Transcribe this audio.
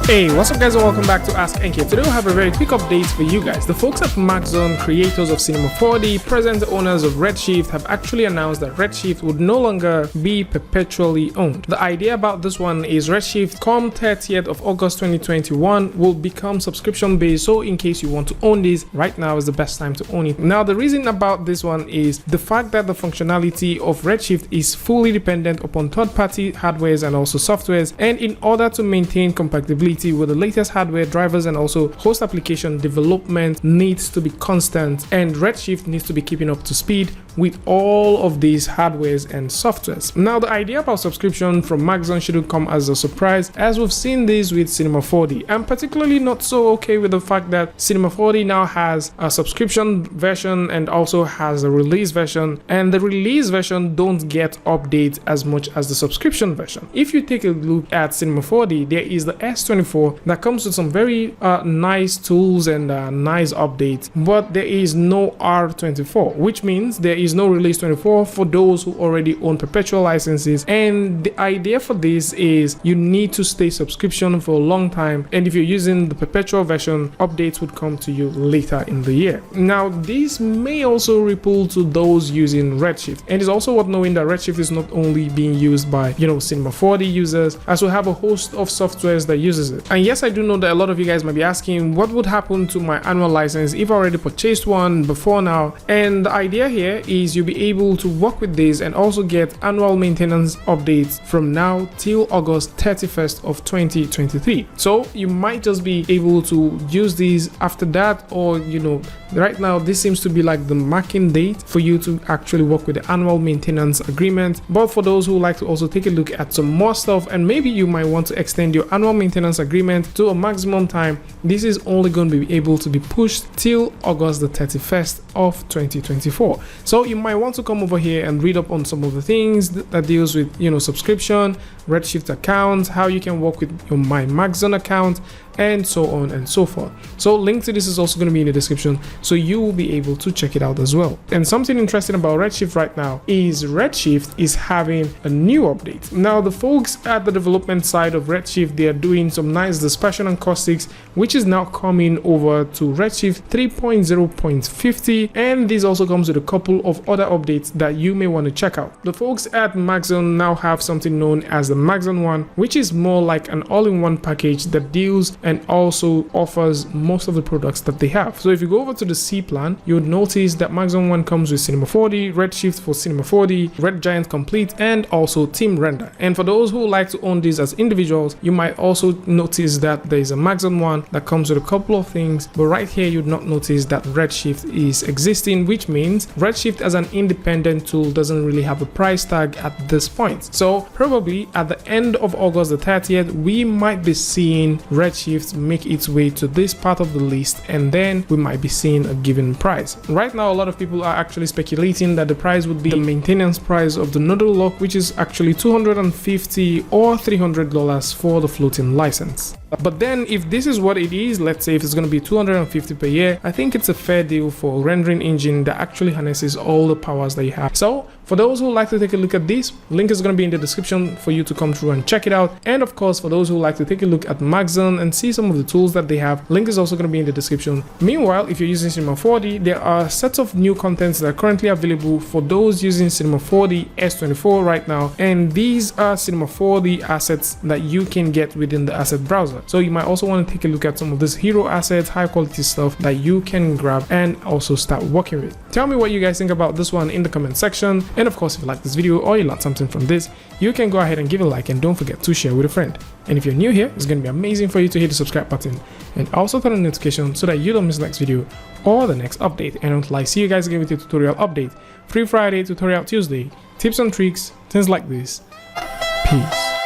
Hey, what's up guys and welcome back to askNK. Today we have a very quick update for you guys. The folks at Maxon, creators of Cinema 4D, present owners of Redshift, have actually announced that Redshift would no longer be perpetually owned. The idea about this one is Redshift come 30th of August 2021 will become subscription based, so in case you want to own this, right now is the best time to own it. Now the reason about this one is the fact that the functionality of Redshift is fully dependent upon third-party hardwares and also softwares, and in order to maintain compatibility with the latest hardware, drivers and also host application development needs to be constant, and Redshift needs to be keeping up to speed with all of these hardwares and softwares. Now the idea about subscription from Maxon shouldn't come as a surprise, as we've seen this with Cinema 4D. I'm particularly not so okay with the fact that Cinema 4D now has a subscription version and also has a release version, and the release version don't get updates as much as the subscription version. If you take a look at Cinema 4D, there is the S24 that comes with some very nice tools and nice updates, but there is no R24, which means there is no release 24 for those who already own perpetual licenses. And the idea for this is you need to stay subscription for a long time, and if you're using the perpetual version, updates would come to you later in the year. Now this may also ripple to those using Redshift, and it's also worth knowing that Redshift is not only being used by Cinema 4D users, as we have a host of softwares that uses it. And yes, I do know that a lot of you guys might be asking what would happen to my annual license if I already purchased one before now. And the idea here is you'll be able to work with this and also get annual maintenance updates from now till August 31st of 2023. So you might just be able to use these after that, or right now this seems to be like the marking date for you to actually work with the annual maintenance agreement. But for those who like to also take a look at some more stuff, and maybe you might want to extend your annual maintenance agreement to a maximum time, this is only going to be able to be pushed till August the 31st of 2024. So you might want to come over here and read up on some of the things that deals with subscription, Redshift accounts, how you can work with your My Maxon account, and so on and so forth. So link to this is also going to be in the description, so you will be able to check it out as well. And something interesting about Redshift right now is Redshift is having a new update. Now the folks at the development side of Redshift, they are doing some nice dispersion and caustics, which is now coming over to Redshift 3.0.50, and this also comes with a couple of other updates that you may want to check out. The folks at Maxon now have something known as the Maxon One, which is more like an all-in-one package that deals and also offers most of the products that they have. So if you go over to the C plan, you would notice that Maxon One comes with Cinema 4D, Redshift for Cinema 4D, Red Giant Complete, and also Team Render. And for those who like to own these as individuals, you might also notice that there is a Maxon One that comes with a couple of things, but right here you'd not notice that Redshift is existing, which means Redshift as an independent tool doesn't really have a price tag at this point. So probably at the end of August the 30th, we might be seeing Redshift make its way to this part of the list, and then we might be seeing a given price. Right now a lot of people are actually speculating that the price would be the maintenance price of the nodal lock, which is actually $250 or $300 for the floating license. But then if this is what it is, let's say if it's going to be $250 per year, I think it's a fair deal for a rendering engine that actually harnesses all the powers that you have. So for those who like to take a look at this, link is going to be in the description for you to come through and check it out. And of course, for those who like to take a look at Maxon and see some of the tools that they have, link is also going to be in the description. Meanwhile, if you're using Cinema 4D, there are sets of new contents that are currently available for those using Cinema 4D S24 right now, and these are Cinema 4D assets that you can get within the asset browser. So you might also want to take a look at some of this hero assets, high quality stuff that you can grab and also start working with. Tell me what you guys think about this one in the comment section. And of course, if you like this video or you learned something from this, you can go ahead and give it a like, and don't forget to share with a friend. And if you're new here, it's going to be amazing for you to hit the subscribe button and also turn on notification so that you don't miss the next video or the next update. And until I see you guys again with your tutorial update, Free Friday, Tutorial Tuesday, tips and tricks, things like this. Peace.